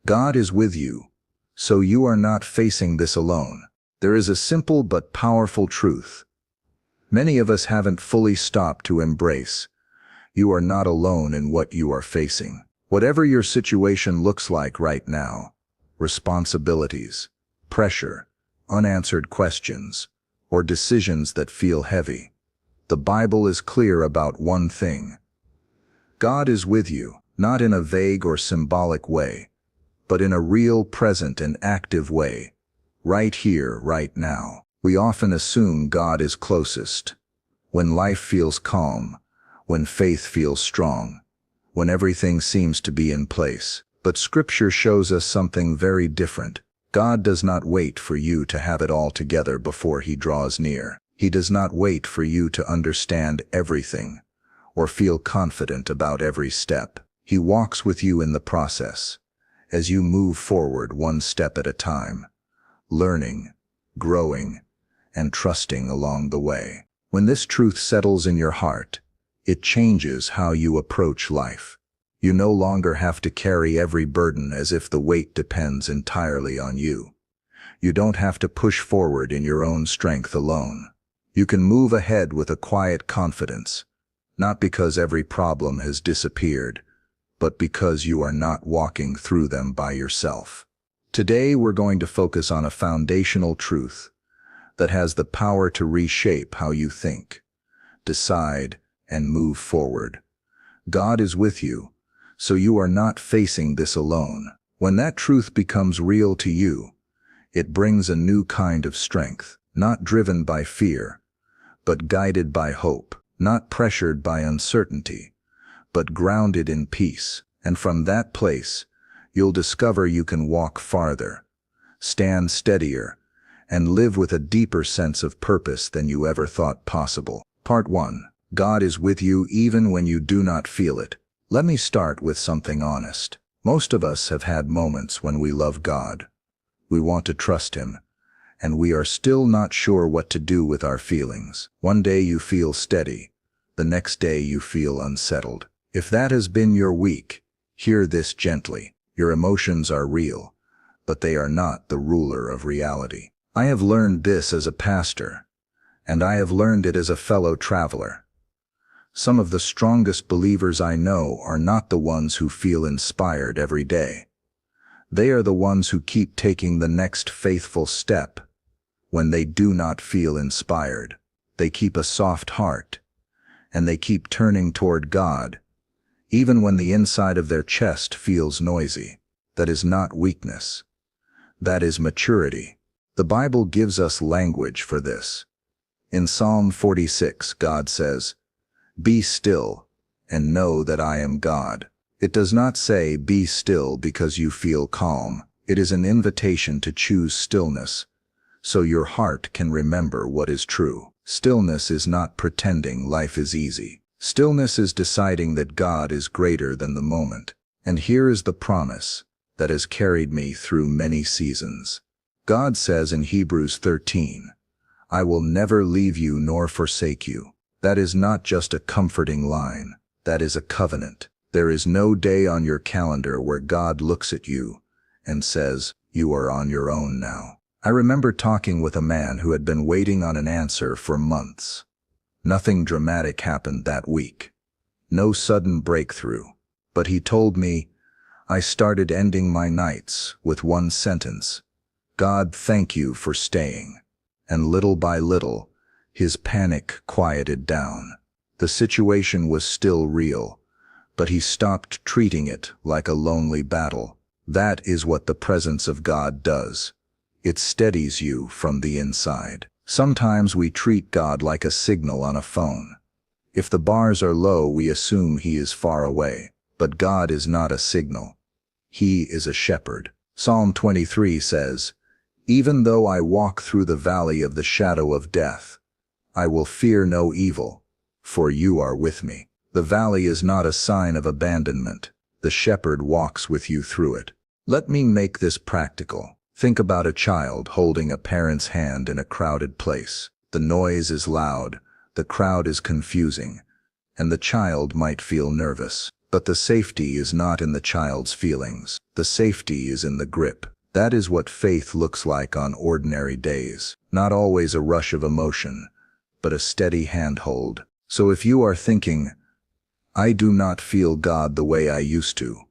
God is with you, so you are not facing this alone. There is a simple but powerful truth many of us haven't fully stopped to embrace. You are not alone in what you are facing. Whatever your situation looks like right now, responsibilities, pressure, unanswered questions, or decisions that feel heavy, the Bible is clear about one thing. God is with you, not in a vague or symbolic way, but in a real, present, and active way, right here, right now. We often assume God is closest when life feels calm, when faith feels strong, when everything seems to be in place. But Scripture shows us something very different. God does not wait for you to have it all together before He draws near. He does not wait for you to understand everything or feel confident about every step. He walks with you in the process as you move forward one step at a time, learning, growing, and trusting along the way. When this truth settles in your heart, it changes how you approach life. You no longer have to carry every burden as if the weight depends entirely on you. You don't have to push forward in your own strength alone. You can move ahead with a quiet confidence, not because every problem has disappeared, but because you are not walking through them by yourself. Today we're going to focus on a foundational truth that has the power to reshape how you think, decide, and move forward. God is with you, so you are not facing this alone. When that truth becomes real to you, it brings a new kind of strength, not driven by fear, but guided by hope, not pressured by uncertainty, but grounded in peace. And from that place, you'll discover you can walk farther, stand steadier, and live with a deeper sense of purpose than you ever thought possible. Part 1. God is with you even when you do not feel it. Let me start with something honest. Most of us have had moments when we love God. We want to trust Him, and we are still not sure what to do with our feelings. One day you feel steady, the next day you feel unsettled. If that has been your week, hear this gently. Your emotions are real, but they are not the ruler of reality. I have learned this as a pastor, and I have learned it as a fellow traveler. Some of the strongest believers I know are not the ones who feel inspired every day. They are the ones who keep taking the next faithful step when they do not feel inspired. They keep a soft heart, and they keep turning toward God, even when the inside of their chest feels noisy. That is not weakness. That is maturity. The Bible gives us language for this. In Psalm 46, God says, "Be still and know that I am God." It does not say, "Be still because you feel calm." It is an invitation to choose stillness, so your heart can remember what is true. Stillness is not pretending life is easy. Stillness is deciding that God is greater than the moment. And here is the promise that has carried me through many seasons. God says in Hebrews 13, "I will never leave you nor forsake you." That is not just a comforting line. That is a covenant. There is no day on your calendar where God looks at you and says, "You are on your own now." I remember talking with a man who had been waiting on an answer for months. Nothing dramatic happened that week. No sudden breakthrough. But he told me, "I started ending my nights with one sentence: God, thank you for staying." And little by little, his panic quieted down. The situation was still real, but he stopped treating it like a lonely battle. That is what the presence of God does. It steadies you from the inside. Sometimes we treat God like a signal on a phone. If the bars are low, we assume He is far away. But God is not a signal. He is a shepherd. Psalm 23 says, "Even though I walk through the valley of the shadow of death, I will fear no evil, for you are with me." The valley is not a sign of abandonment. The shepherd walks with you through it. Let me make this practical. Think about a child holding a parent's hand in a crowded place. The noise is loud, the crowd is confusing, and the child might feel nervous. But the safety is not in the child's feelings. The safety is in the grip. That is what faith looks like on ordinary days. Not always a rush of emotion, but a steady handhold. So if you are thinking, I do not feel God the way I used to,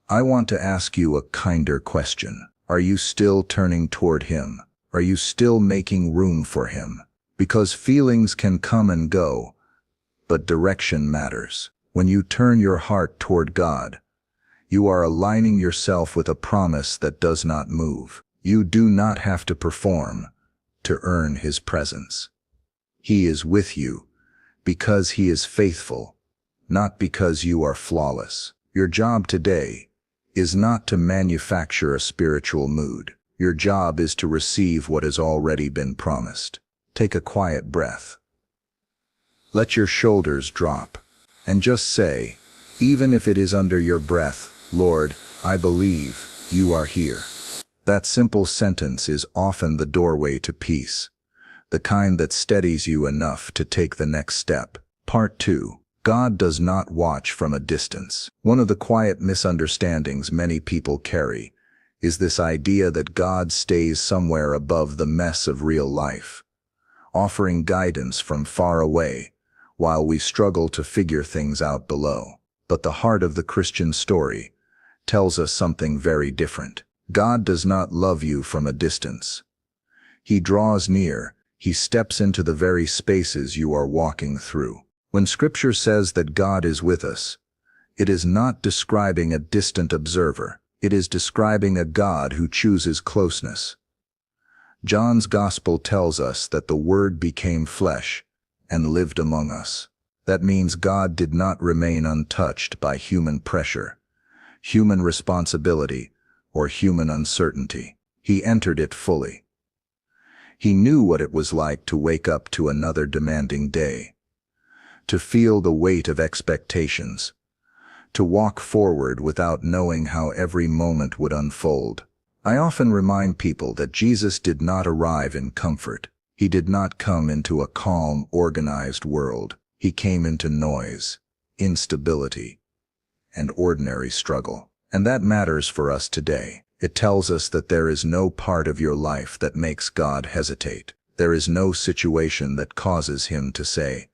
I want to ask you a kinder question. Are you still turning toward Him? Are you still making room for Him? Because feelings can come and go, but direction matters. When you turn your heart toward God, you are aligning yourself with a promise that does not move. You do not have to perform to earn His presence. He is with you because He is faithful, not because you are flawless. Your job today is not to manufacture a spiritual mood. Your job is to receive what has already been promised. Take a quiet breath. Let your shoulders drop, and just say, even if it is under your breath, Lord, I believe you are here. That simple sentence is often the doorway to peace, the kind that steadies you enough to take the next step. Part 2. God does not watch from a distance. One of the quiet misunderstandings many people carry is this idea that God stays somewhere above the mess of real life, offering guidance from far away while we struggle to figure things out below. But the heart of the Christian story tells us something very different. God does not love you from a distance. He draws near. He steps into the very spaces you are walking through. When Scripture says that God is with us, it is not describing a distant observer. It is describing a God who chooses closeness. John's Gospel tells us that the Word became flesh and lived among us. That means God did not remain untouched by human pressure, human responsibility, or human uncertainty. He entered it fully. He knew what it was like to wake up to another demanding day, to feel the weight of expectations, to walk forward without knowing how every moment would unfold. I often remind people that Jesus did not arrive in comfort. He did not come into a calm, organized world. He came into noise, instability, and ordinary struggle. And that matters for us today. It tells us that there is no part of your life that makes God hesitate. There is no situation that causes Him to say,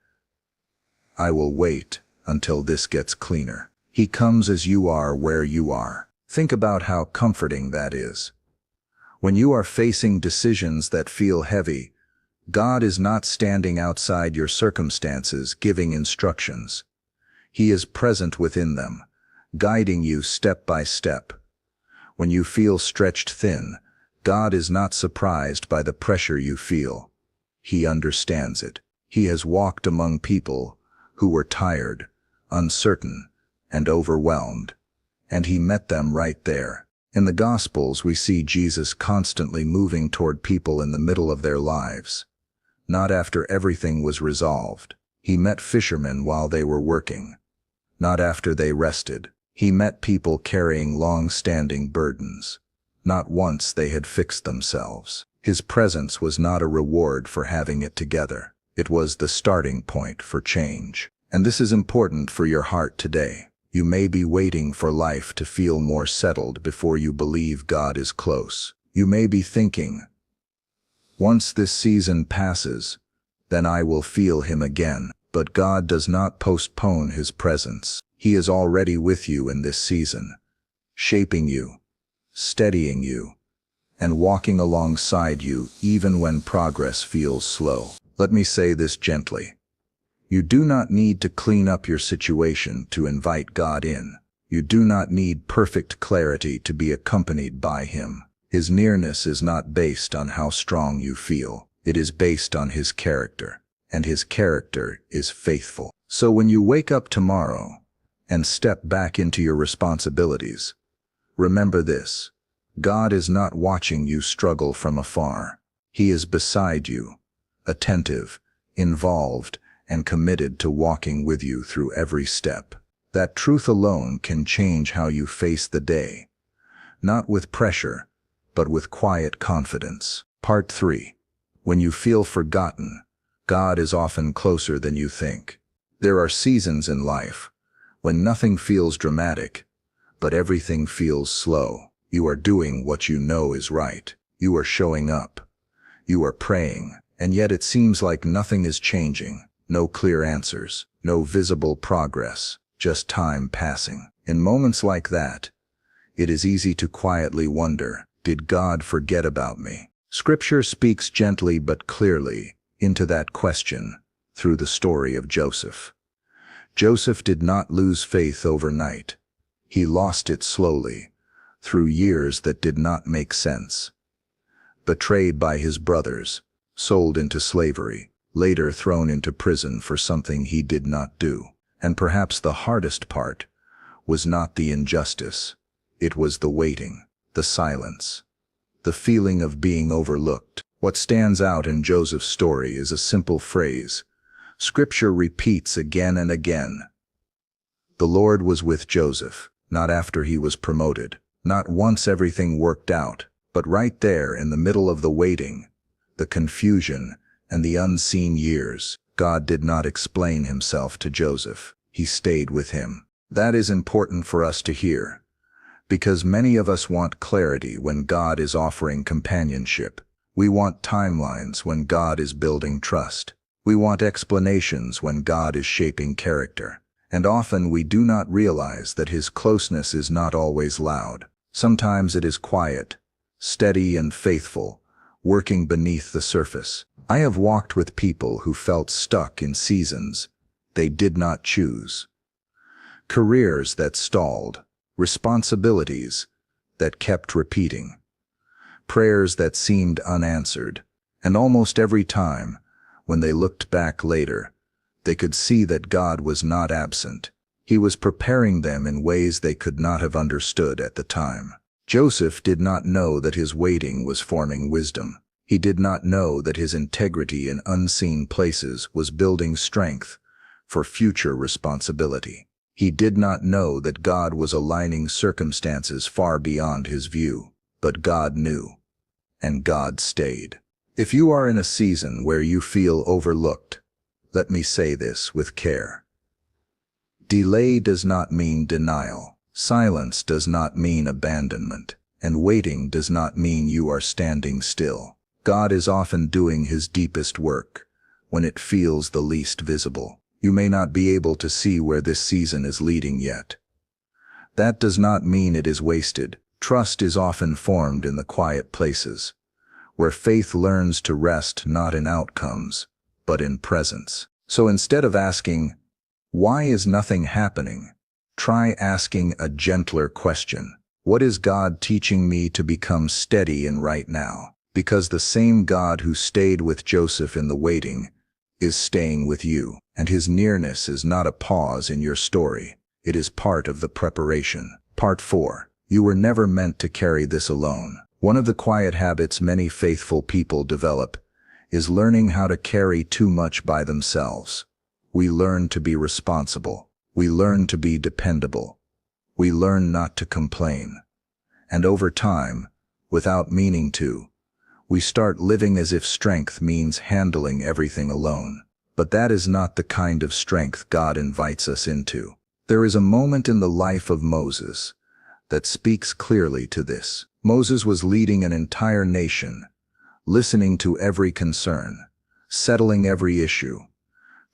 I will wait until this gets cleaner. He comes as you are where you are. Think about how comforting that is. When you are facing decisions that feel heavy, God is not standing outside your circumstances giving instructions. He is present within them, guiding you step by step. When you feel stretched thin, God is not surprised by the pressure you feel. He understands it. He has walked among people who were tired, uncertain, and overwhelmed, and He met them right there. In the Gospels, we see Jesus constantly moving toward people in the middle of their lives. Not after everything was resolved. He met fishermen while they were working. Not after they rested. He met people carrying long-standing burdens. Not once they had fixed themselves. His presence was not a reward for having it together. It was the starting point for change. And this is important for your heart today. You may be waiting for life to feel more settled before you believe God is close. You may be thinking, once this season passes, then I will feel Him again. But God does not postpone His presence. He is already with you in this season, shaping you, steadying you, and walking alongside you even when progress feels slow. Let me say this gently. You do not need to clean up your situation to invite God in. You do not need perfect clarity to be accompanied by Him. His nearness is not based on how strong you feel. It is based on His character, and His character is faithful. So when you wake up tomorrow and step back into your responsibilities, remember this: God is not watching you struggle from afar. He is beside you, attentive, involved, and committed to walking with you through every step. That truth alone can change how you face the day, not with pressure, but with quiet confidence. Part 3. When you feel forgotten, God is often closer than you think. There are seasons in life When nothing feels dramatic, but everything feels slow. You are doing what you know is right. You are showing up. You are praying, and yet it seems like nothing is changing. No clear answers, no visible progress, just time passing. In moments like that, it is easy to quietly wonder, did God forget about me? Scripture speaks gently but clearly into that question through the story of Joseph. Joseph did not lose faith overnight. He lost it slowly, through years that did not make sense. Betrayed by his brothers, sold into slavery, later thrown into prison for something he did not do. And perhaps the hardest part was not the injustice. It was the waiting, the silence, the feeling of being overlooked. What stands out in Joseph's story is a simple phrase. Scripture repeats again and again. The Lord was with Joseph, not after he was promoted, not once everything worked out, but right there in the middle of the waiting, the confusion, and the unseen years. God did not explain himself to Joseph. He stayed with him. That is important for us to hear, because many of us want clarity when God is offering companionship. We want timelines when God is building trust. We want explanations when God is shaping character. And often we do not realize that his closeness is not always loud. Sometimes it is quiet, steady and faithful, working beneath the surface. I have walked with people who felt stuck in seasons they did not choose. Careers that stalled, responsibilities that kept repeating, prayers that seemed unanswered, and almost every time, when they looked back later, they could see that God was not absent. He was preparing them in ways they could not have understood at the time. Joseph did not know that his waiting was forming wisdom. He did not know that his integrity in unseen places was building strength for future responsibility. He did not know that God was aligning circumstances far beyond his view, but God knew, and God stayed. If you are in a season where you feel overlooked, let me say this with care. Delay does not mean denial. Silence does not mean abandonment, and waiting does not mean you are standing still. God is often doing his deepest work when it feels the least visible. You may not be able to see where this season is leading yet. That does not mean it is wasted. Trust is often formed in the quiet places, where faith learns to rest not in outcomes, but in presence. So instead of asking, "Why is nothing happening?" try asking a gentler question. What is God teaching me to become steady in right now? Because the same God who stayed with Joseph in the waiting is staying with you, and his nearness is not a pause in your story. It is part of the preparation. Part 4. You were never meant to carry this alone. One of the quiet habits many faithful people develop is learning how to carry too much by themselves. We learn to be responsible. We learn to be dependable. We learn not to complain. And over time, without meaning to, we start living as if strength means handling everything alone. But that is not the kind of strength God invites us into. There is a moment in the life of Moses that speaks clearly to this. Moses was leading an entire nation, listening to every concern, settling every issue,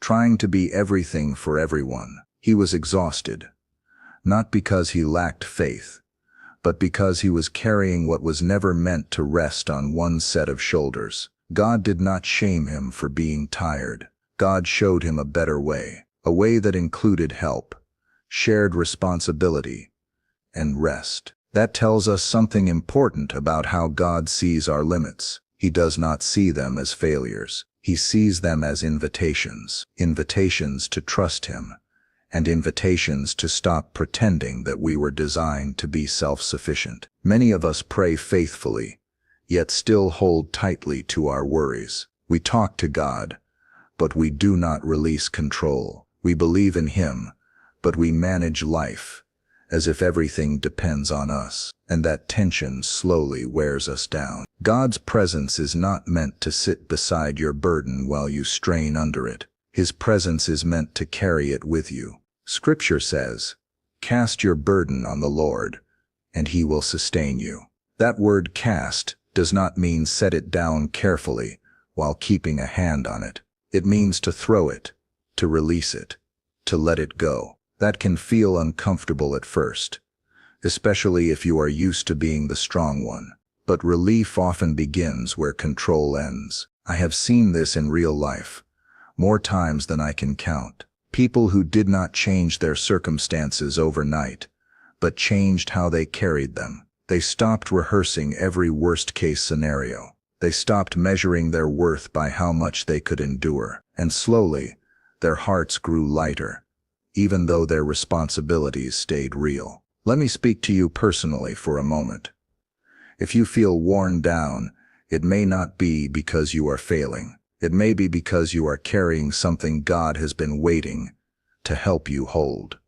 trying to be everything for everyone. He was exhausted, not because he lacked faith, but because he was carrying what was never meant to rest on one set of shoulders. God did not shame him for being tired. God showed him a better way, a way that included help, shared responsibility, and rest. That tells us something important about how God sees our limits. He does not see them as failures. He sees them as invitations, invitations to trust him, and invitations to stop pretending that we were designed to be self-sufficient. Many of us pray faithfully, yet still hold tightly to our worries. We talk to God, but we do not release control. We believe in him, but we manage life as if everything depends on us, and that tension slowly wears us down. God's presence is not meant to sit beside your burden while you strain under it. His presence is meant to carry it with you. Scripture says, "Cast your burden on the Lord, and he will sustain you." That word cast does not mean set it down carefully while keeping a hand on it. It means to throw it, to release it, to let it go. That can feel uncomfortable at first, especially if you are used to being the strong one. But relief often begins where control ends. I have seen this in real life, more times than I can count. People who did not change their circumstances overnight, but changed how they carried them. They stopped rehearsing every worst-case scenario. They stopped measuring their worth by how much they could endure. And slowly, their hearts grew lighter, even though their responsibilities stayed real. Let me speak to you personally for a moment. If you feel worn down, it may not be because you are failing. It may be because you are carrying something God has been waiting to help you hold.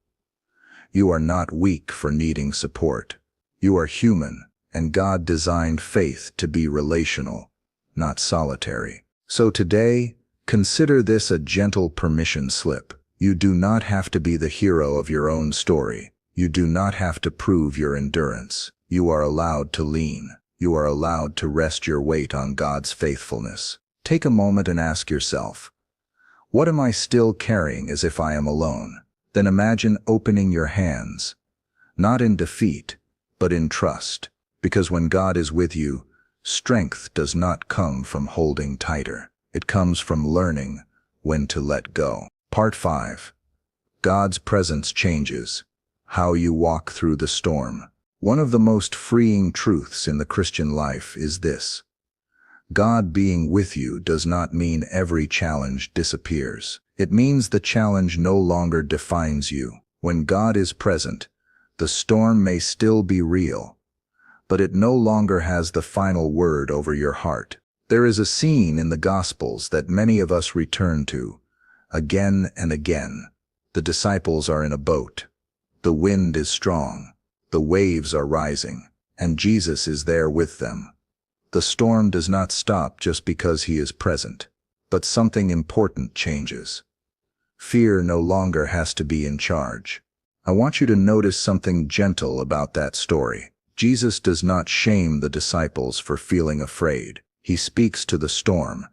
You are not weak for needing support. You are human, and God designed faith to be relational, not solitary. So today, consider this a gentle permission slip. You do not have to be the hero of your own story. You do not have to prove your endurance. You are allowed to lean. You are allowed to rest your weight on God's faithfulness. Take a moment and ask yourself, what am I still carrying as if I am alone? Then imagine opening your hands, not in defeat, but in trust. Because when God is with you, strength does not come from holding tighter. It comes from learning when to let go. Part 5. God's presence changes how you walk through the storm. One of the most freeing truths in the Christian life is this: God being with you does not mean every challenge disappears. It means the challenge no longer defines you. When God is present, the storm may still be real, but it no longer has the final word over your heart. There is a scene in the Gospels that many of us return to, again and again. The disciples are in a boat. The wind is strong. The waves are rising, and Jesus is there with them. The storm does not stop just because he is present, but something important changes. Fear no longer has to be in charge. I want you to notice something gentle about that story. Jesus does not shame the disciples for feeling afraid. He speaks to the storm,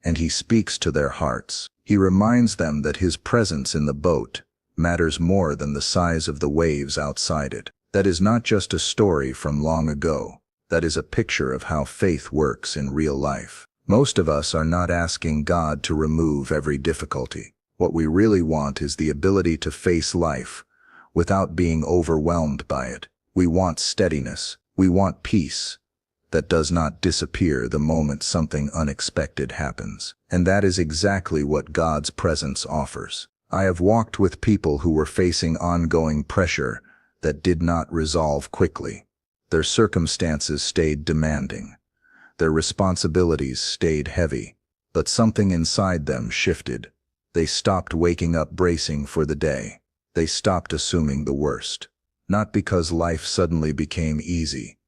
and he speaks to their hearts. He reminds them that his presence in the boat matters more than the size of the waves outside it. That is not just a story from long ago. That is a picture of how faith works in real life. Most of us are not asking God to remove every difficulty. What we really want is the ability to face life without being overwhelmed by it. We want steadiness. We want peace that does not disappear the moment something unexpected happens. And that is exactly what God's presence offers. I have walked with people who were facing ongoing pressure that did not resolve quickly. Their circumstances stayed demanding. Their responsibilities stayed heavy. But something inside them shifted. They stopped waking up bracing for the day. They stopped assuming the worst. Not because life suddenly became easy,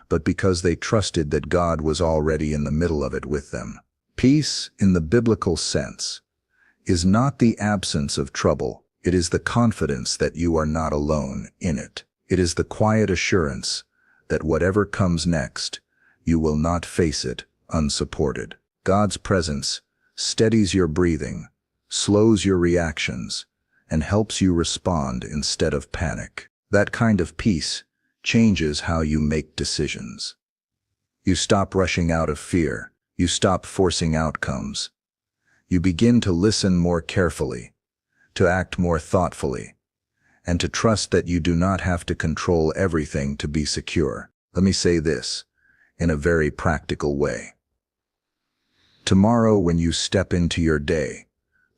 but because they trusted that God was already in the middle of it with them. Peace, in the biblical sense, is not the absence of trouble. It is the confidence that you are not alone in it. It is the quiet assurance that whatever comes next, you will not face it unsupported. God's presence steadies your breathing, slows your reactions, and helps you respond instead of panic. That kind of peace changes how you make decisions. You stop rushing out of fear. You stop forcing outcomes. You begin to listen more carefully, to act more thoughtfully, and to trust that you do not have to control everything to be secure. Let me say this in a very practical way. Tomorrow, when you step into your day,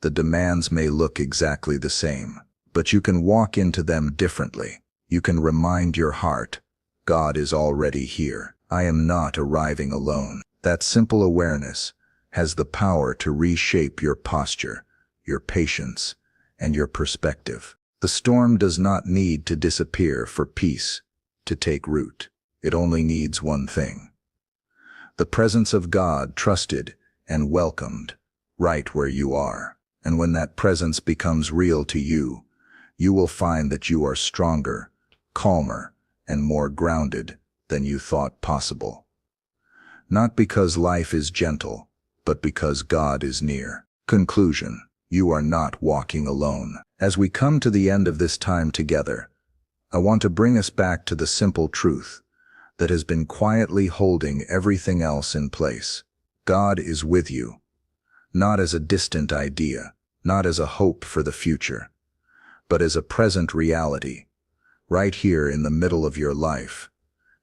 the demands may look exactly the same, but you can walk into them differently. You can remind your heart, God is already here. I am not arriving alone. That simple awareness has the power to reshape your posture, your patience, and your perspective. The storm does not need to disappear for peace to take root. It only needs one thing: the presence of God, trusted and welcomed right where you are. And when that presence becomes real to you, you will find that you are stronger, calmer, and more grounded than you thought possible. Not because life is gentle, but because God is near. Conclusion: you are not walking alone. As we come to the end of this time together, I want to bring us back to the simple truth that has been quietly holding everything else in place. God is with you, not as a distant idea, not as a hope for the future, but as a present reality, right here in the middle of your life,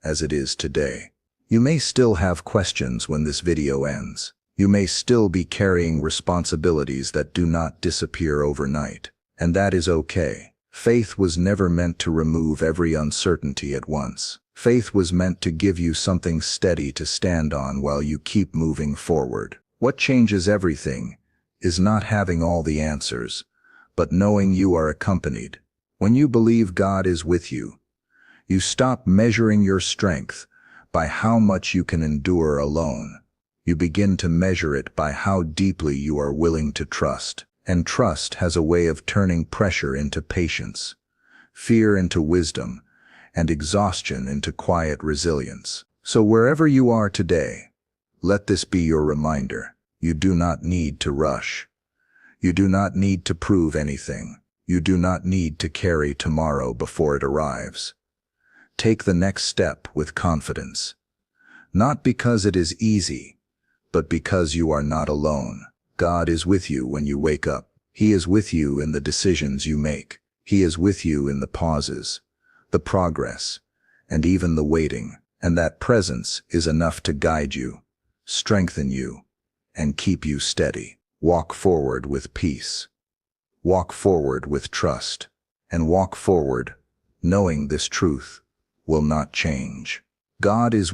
as it is today. You may still have questions when this video ends. You may still be carrying responsibilities that do not disappear overnight, and that is okay. Faith was never meant to remove every uncertainty at once. Faith was meant to give you something steady to stand on while you keep moving forward. What changes everything is not having all the answers, but knowing you are accompanied. When you believe God is with you, you stop measuring your strength by how much you can endure alone. You begin to measure it by how deeply you are willing to trust. And trust has a way of turning pressure into patience, fear into wisdom, and exhaustion into quiet resilience. So wherever you are today, let this be your reminder. You do not need to rush. You do not need to prove anything. You do not need to carry tomorrow before it arrives. Take the next step with confidence, not because it is easy, but because you are not alone. God is with you when you wake up. He is with you in the decisions you make. He is with you in the pauses, the progress, and even the waiting. And that presence is enough to guide you, strengthen you, and keep you steady. Walk forward with peace. Walk forward with trust. And walk forward knowing this truth will not change. God is